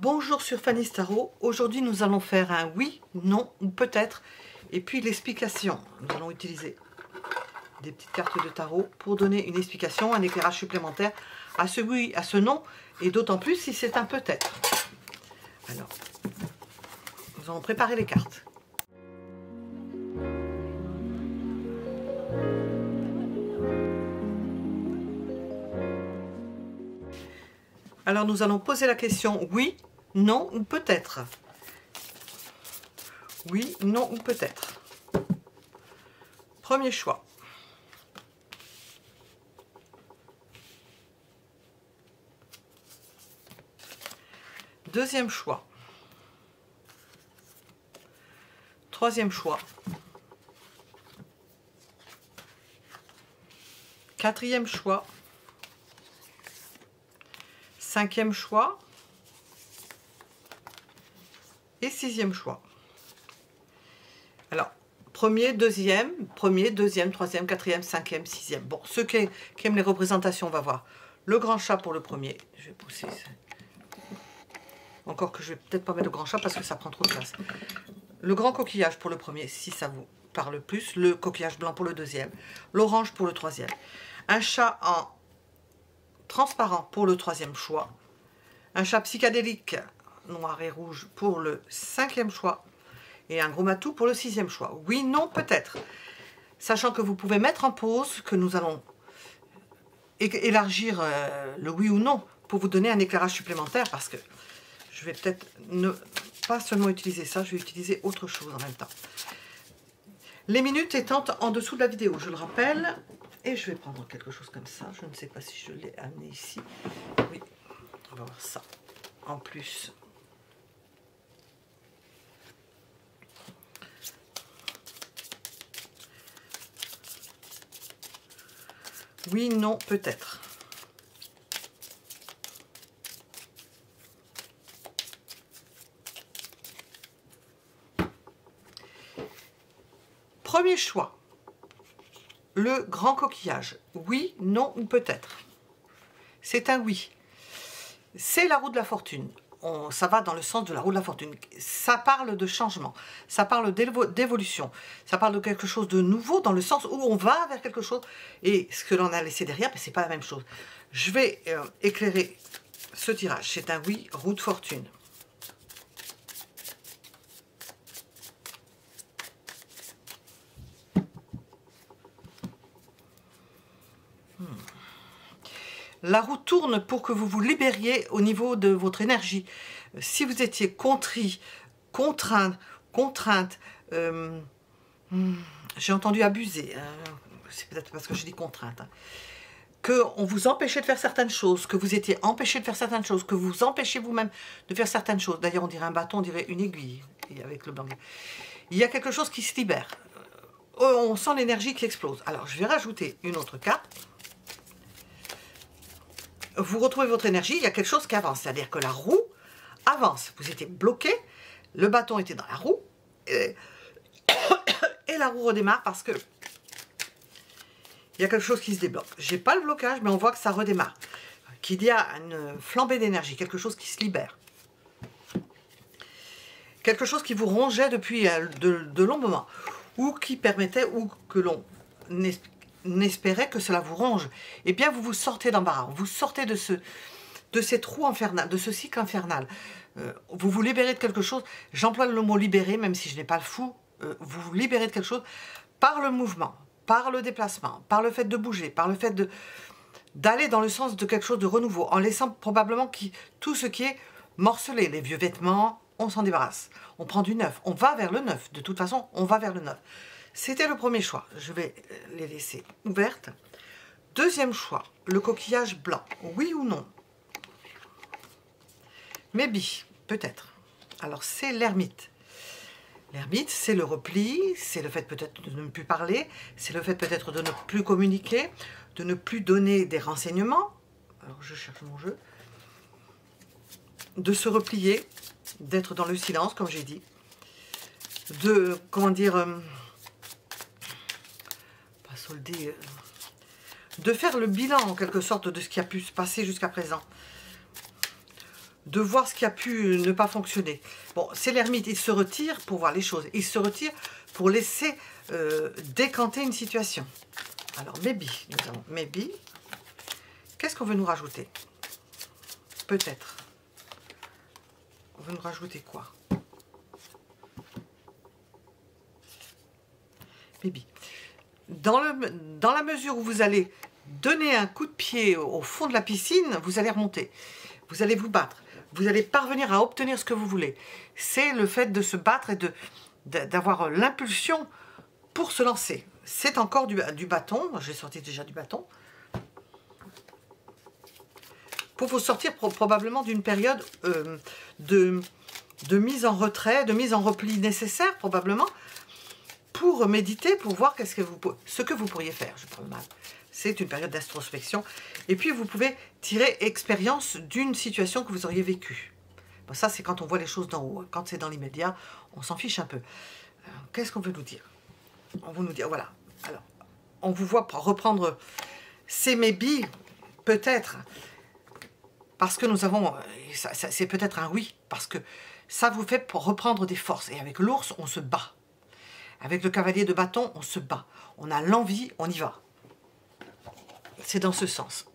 Bonjour sur Fanny's Tarot. Aujourd'hui nous allons faire un oui, non ou peut-être. Et puis l'explication. Nous allons utiliser des petites cartes de tarot pour donner une explication, un éclairage supplémentaire à ce oui, à ce non. Et d'autant plus si c'est un peut-être. Alors, nous allons préparer les cartes. Alors nous allons poser la question oui, non ou peut-être. Oui, non ou peut-être. Premier choix. Deuxième choix. Troisième choix. Quatrième choix. Cinquième choix. Et sixième choix. Alors, premier, deuxième, troisième, quatrième, cinquième, sixième. Bon, ceux qui aiment les représentations, on va voir. Le grand chat pour le premier. Je vais pousser ça. Encore que je vais peut-être pas mettre le grand chat parce que ça prend trop de place. Le grand coquillage pour le premier, si ça vous parle plus. Le coquillage blanc pour le deuxième. L'orange pour le troisième. Un chat en transparent pour le troisième choix. Un chat psychédélique noir et rouge pour le cinquième choix. Et un gros matou pour le sixième choix. Oui, non, peut-être. Sachant que vous pouvez mettre en pause, que nous allons élargir le oui ou non pour vous donner un éclairage supplémentaire parce que je vais peut-être ne pas seulement utiliser ça, je vais utiliser autre chose en même temps. Les minutes étant en dessous de la vidéo, je le rappelle. Et je vais prendre quelque chose comme ça. Je ne sais pas si je l'ai amené ici. Oui, on va voir ça. En plus. Oui, non, peut-être. Premier choix. Le grand coquillage. Oui, non ou peut-être. C'est un oui. C'est la roue de la fortune. Ça va dans le sens de la roue de la fortune. Ça parle de changement. Ça parle d'évolution. Ça parle de quelque chose de nouveau dans le sens où on va vers quelque chose. Et ce que l'on a laissé derrière, ben, c'est pas la même chose. Je vais éclairer ce tirage. C'est un oui, roue de fortune. La roue tourne pour que vous vous libériez au niveau de votre énergie. Si vous étiez contrit, contrainte, j'ai entendu abuser, c'est peut-être parce que je dis contrainte, qu'on vous empêchait de faire certaines choses, que vous étiez empêché de faire certaines choses, que vous empêchez vous-même de faire certaines choses. D'ailleurs, on dirait un bâton, on dirait une aiguille, avec le blanc. Il y a quelque chose qui se libère. On sent l'énergie qui explose. Alors, je vais rajouter une autre carte. Vous retrouvez votre énergie, il y a quelque chose qui avance, c'est-à-dire que la roue avance. Vous étiez bloqué, le bâton était dans la roue, et la roue redémarre parce que il y a quelque chose qui se débloque. J'ai pas le blocage, mais on voit que ça redémarre. Qu'il y a une flambée d'énergie, quelque chose qui se libère. Quelque chose qui vous rongeait depuis de longs moments, ou qui permettait, ou que l'on n'espérait que cela vous ronge, eh bien vous vous sortez d'embarras, vous sortez de ces trous infernaux, de ce cycle infernal. Vous vous libérez de quelque chose, j'emploie le mot libérer, même si je n'ai pas le fou, vous vous libérez de quelque chose par le mouvement, par le déplacement, par le fait de bouger, par le fait d'aller dans le sens de quelque chose de renouveau, en laissant probablement tout ce qui est morcelé, les vieux vêtements, on s'en débarrasse, on prend du neuf, on va vers le neuf, de toute façon on va vers le neuf. C'était le premier choix, je vais les laisser ouvertes. Deuxième choix, le coquillage blanc, oui ou non? Maybe, peut-être. Alors c'est l'ermite. L'ermite, c'est le repli, c'est le fait peut-être de ne plus parler, c'est le fait peut-être de ne plus communiquer, de ne plus donner des renseignements. Alors je cherche mon jeu. De se replier, d'être dans le silence, comme j'ai dit. De, comment dire... de faire le bilan en quelque sorte de ce qui a pu se passer jusqu'à présent. de voir ce qui a pu ne pas fonctionner. Bon, c'est l'ermite, il se retire pour voir les choses. Il se retire pour laisser décanter une situation. Alors, maybe, nous avons maybe. Qu'est-ce qu'on veut nous rajouter? Peut-être. On veut nous rajouter quoi? Maybe. Dans la mesure où vous allez donner un coup de pied au fond de la piscine, vous allez remonter. Vous allez vous battre. Vous allez parvenir à obtenir ce que vous voulez. C'est le fait de se battre et d'avoir l'impulsion pour se lancer. C'est encore du bâton. J'ai sorti déjà du bâton. Pour vous sortir probablement d'une période de mise en retrait, de mise en repli nécessaire probablement, pour méditer, pour voir ce que vous pourriez faire. Je parle mal. C'est une période d'introspection. Et puis, vous pouvez tirer expérience d'une situation que vous auriez vécue. Bon, ça, c'est quand on voit les choses d'en haut. Quand c'est dans l'immédiat, on s'en fiche un peu. Qu'est-ce qu'on veut nous dire? On veut nous dire, voilà. Alors, on vous voit reprendre ces maybe, peut-être, parce que nous avons... C'est peut-être un oui, parce que ça vous fait pour reprendre des forces. Et avec l'ours, on se bat. Avec le cavalier de bâton, on se bat. On a l'envie, on y va. C'est dans ce sens.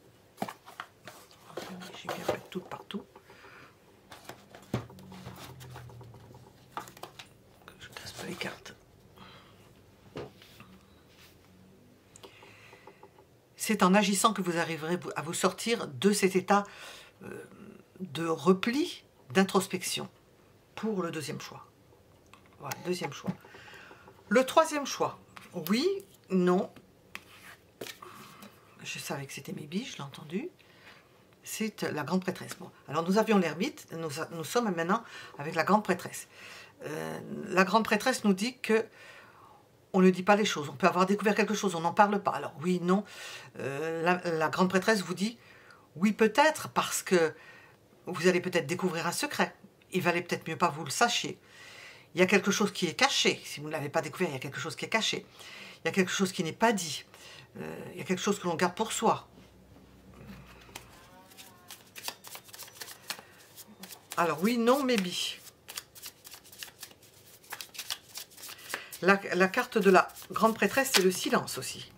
J'ai bien fait tout partout. Je ne casse pas les cartes. C'est en agissant que vous arriverez à vous sortir de cet état de repli, d'introspection. Pour le deuxième choix. Voilà, deuxième choix. Le troisième choix. Oui, non. Je savais que c'était maybe, je l'ai entendu. C'est la grande prêtresse. Bon, alors nous avions l'ermite, nous sommes maintenant avec la grande prêtresse. La grande prêtresse nous dit que on ne dit pas les choses. On peut avoir découvert quelque chose, on n'en parle pas. Alors oui, non. La grande prêtresse vous dit oui peut-être, parce que vous allez peut-être découvrir un secret. Il valait peut-être mieux pas vous le sachiez. Il y a quelque chose qui est caché. Si vous ne l'avez pas découvert, il y a quelque chose qui est caché. Il y a quelque chose qui n'est pas dit. Il y a quelque chose que l'on garde pour soi. Alors oui, non, maybe. La carte de la grande prêtresse, c'est le silence aussi.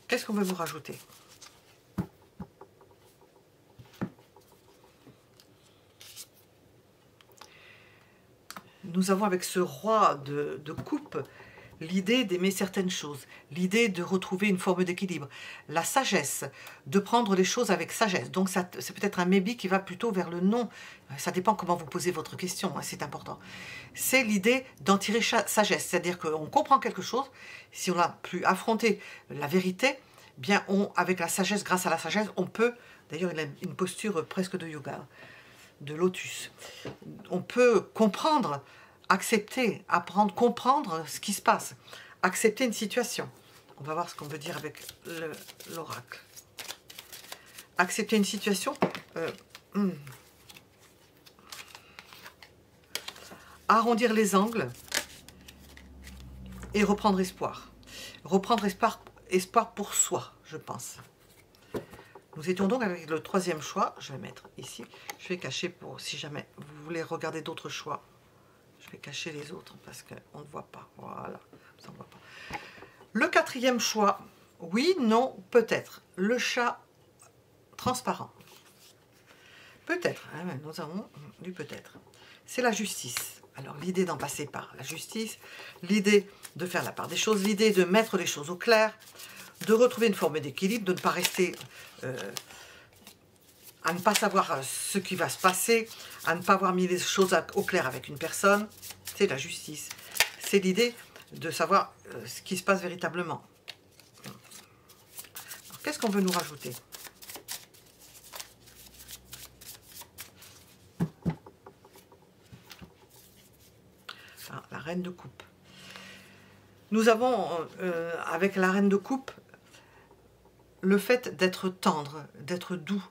Qu'est-ce qu'on veut vous rajouter? Nous avons avec ce roi de coupe l'idée d'aimer certaines choses, l'idée de retrouver une forme d'équilibre, la sagesse, de prendre les choses avec sagesse. Donc c'est peut-être un maybe qui va plutôt vers le non. Ça dépend comment vous posez votre question, hein, c'est important. C'est l'idée d'en tirer sagesse, c'est-à-dire qu'on comprend quelque chose, si on a pu affronter la vérité, bien avec la sagesse, grâce à la sagesse, on peut, d'ailleurs il a une posture presque de yoga, de lotus, on peut comprendre, accepter, apprendre, comprendre ce qui se passe, accepter une situation. On va voir ce qu'on veut dire avec l'oracle. Accepter une situation, arrondir les angles et reprendre espoir. Reprendre espoir pour soi, je pense. Nous étions donc avec le troisième choix. Je vais mettre ici. Je vais cacher pour si jamais vous voulez regarder d'autres choix. Je vais cacher les autres parce qu'on ne voit pas. Voilà, ça ne voit pas. Le quatrième choix. Oui, non, peut-être. Le chat transparent. Peut-être. Hein, nous avons du peut-être. C'est la justice. Alors l'idée d'en passer par la justice, l'idée de faire la part des choses, l'idée de mettre les choses au clair, de retrouver une forme d'équilibre, de ne pas rester à ne pas savoir ce qui va se passer, à ne pas avoir mis les choses au clair avec une personne. C'est la justice. C'est l'idée de savoir ce qui se passe véritablement. Qu'est-ce qu'on veut nous rajouter? Ah, la reine de coupe. Nous avons, avec la reine de coupe, le fait d'être tendre, d'être doux,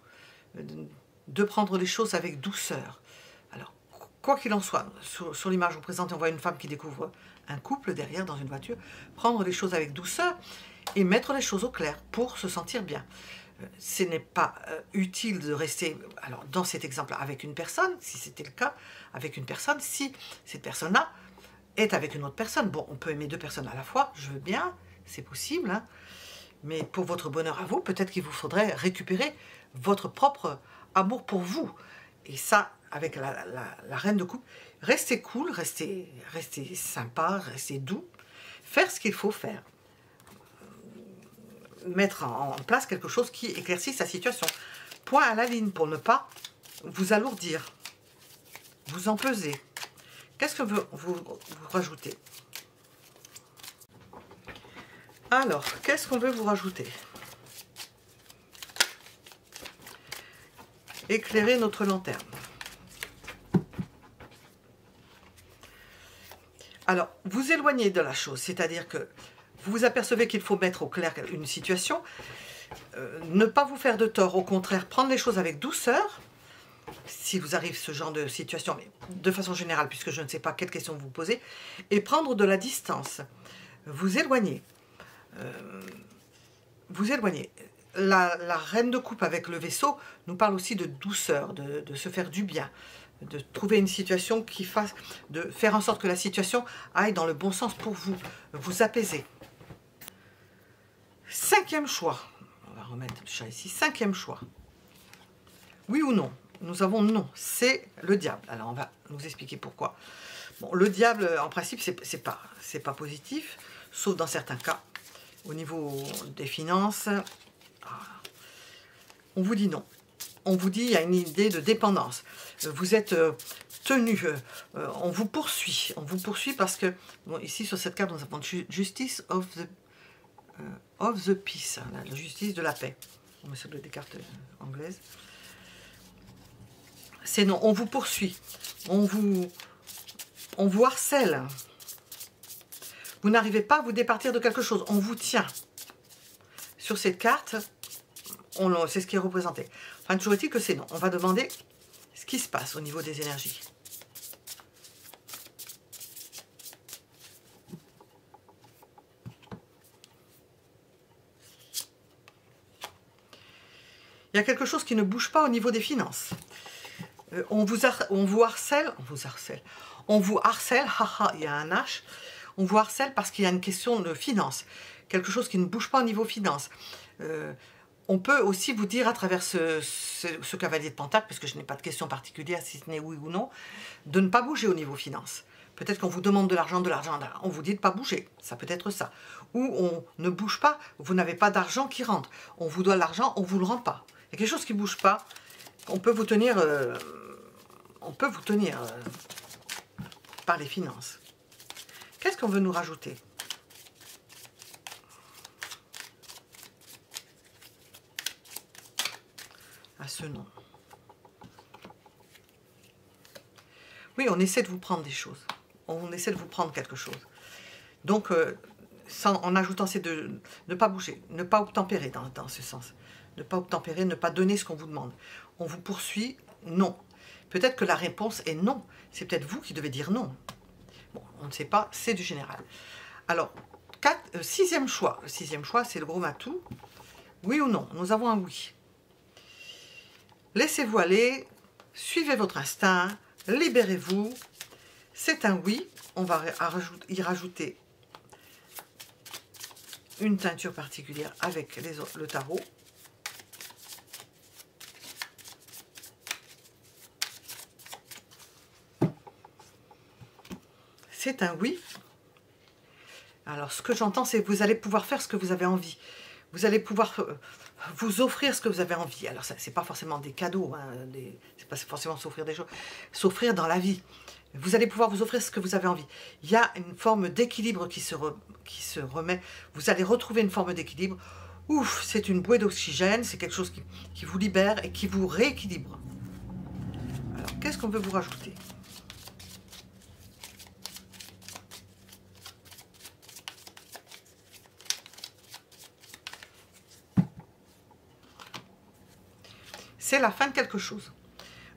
de prendre les choses avec douceur. Alors, quoi qu'il en soit, sur l'image que je vous présente, on voit une femme qui découvre un couple derrière dans une voiture, prendre les choses avec douceur et mettre les choses au clair pour se sentir bien. ce n'est pas utile de rester, alors dans cet exemple avec une personne, si c'était le cas, avec une personne, si cette personne-là est avec une autre personne. Bon, on peut aimer deux personnes à la fois, je veux bien, c'est possible, hein, mais pour votre bonheur à vous, peut-être qu'il vous faudrait récupérer votre propre amour pour vous. Et ça, avec la reine de coupe, restez cool, restez sympa, restez doux, faire ce qu'il faut faire. Mettre en place quelque chose qui éclaircisse la situation. Point à la ligne pour ne pas vous alourdir, vous en peser. Qu'est-ce que vous rajoutez? Alors, qu'est-ce qu'on veut vous rajouter? Éclairer notre lanterne. Alors, vous éloignez de la chose, c'est-à-dire que vous vous apercevez qu'il faut mettre au clair une situation, ne pas vous faire de tort, au contraire, prendre les choses avec douceur, si vous arrive ce genre de situation, mais de façon générale, puisque je ne sais pas quelle question vous posez, et prendre de la distance, vous éloigner. Vous éloignez. La reine de coupe avec le vaisseau nous parle aussi de douceur, de se faire du bien, de trouver une situation qui fasse, de faire en sorte que la situation aille dans le bon sens pour vous, vous apaiser. Cinquième choix, on va remettre le chat ici, cinquième choix. Oui ou non? Nous avons non, c'est le diable. Alors on va nous expliquer pourquoi. Bon, le diable, en principe, c'est pas positif, sauf dans certains cas. Au niveau des finances, on vous dit non. On vous dit il y a une idée de dépendance. Vous êtes tenu, on vous poursuit. On vous poursuit parce que, bon, ici sur cette carte, nous avons Justice of the Peace, hein, la justice de la paix. On met sur des cartes anglaises. C'est non, on vous poursuit. On vous harcèle. Vous n'arrivez pas à vous départir de quelque chose. On vous tient. Sur cette carte, c'est ce qui est représenté. Enfin, toujours est-il que c'est non. On va demander ce qui se passe au niveau des énergies. Il y a quelque chose qui ne bouge pas au niveau des finances. On vous harcèle, haha, il y a un H. On vous harcèle parce qu'il y a une question de finance. Quelque chose qui ne bouge pas au niveau finance. On peut aussi vous dire à travers ce cavalier de Pentacle, parce que je n'ai pas de question particulière si ce n'est oui ou non, de ne pas bouger au niveau finance. Peut-être qu'on vous demande de l'argent, on vous dit de ne pas bouger, ça peut être ça. Ou on ne bouge pas, vous n'avez pas d'argent qui rentre. On vous doit l'argent, on ne vous le rend pas. Il y a quelque chose qui ne bouge pas, on peut vous tenir, par les finances. Qu'est-ce qu'on veut nous rajouter? À ce nom. Oui, on essaie de vous prendre des choses. On essaie de vous prendre quelque chose. Donc, en ajoutant ces deux, ne pas bouger, ne pas obtempérer dans ce sens. Ne pas obtempérer, ne pas donner ce qu'on vous demande. On vous poursuit, non. Peut-être que la réponse est non. C'est peut-être vous qui devez dire non. Bon, on ne sait pas, c'est du général. Alors, sixième choix. Le sixième choix, c'est le gros matou. Oui ou non? Nous avons un oui. Laissez-vous aller, suivez votre instinct, libérez-vous. C'est un oui. On va y rajouter une teinture particulière avec le tarot. C'est un oui. Alors, ce que j'entends, c'est que vous allez pouvoir faire ce que vous avez envie. Vous allez pouvoir vous offrir ce que vous avez envie. Alors, ce n'est pas forcément des cadeaux, hein, c'est pas forcément s'offrir des choses, s'offrir dans la vie. Vous allez pouvoir vous offrir ce que vous avez envie. Il y a une forme d'équilibre qui se remet. Vous allez retrouver une forme d'équilibre. Ouf, c'est une bouée d'oxygène, c'est quelque chose qui vous libère et qui vous rééquilibre. Alors, qu'est-ce qu'on veut vous rajouter ? C'est la fin de quelque chose.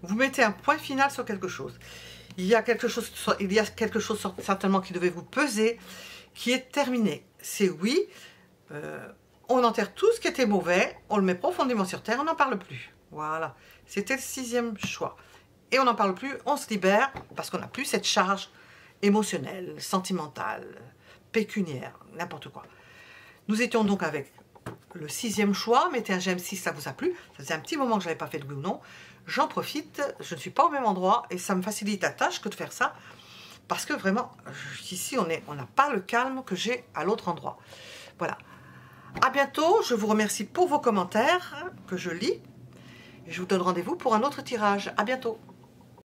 Vous mettez un point final sur quelque chose. Il y a quelque chose certainement qui devait vous peser, qui est terminé. C'est oui, On enterre tout ce qui était mauvais, on le met profondément sur terre, on n'en parle plus. Voilà, c'était le 6e choix. Et on n'en parle plus, on se libère, parce qu'on n'a plus cette charge émotionnelle, sentimentale, pécuniaire, n'importe quoi. Nous étions donc avec le 6e choix. Mettez un j'aime si ça vous a plu. Ça faisait un petit moment que je n'avais pas fait de oui ou non. J'en profite, je ne suis pas au même endroit et ça me facilite la tâche que de faire ça. Parce que vraiment, ici, on n'a pas le calme que j'ai à l'autre endroit. Voilà. À bientôt. Je vous remercie pour vos commentaires que je lis. Et je vous donne rendez-vous pour un autre tirage. À bientôt.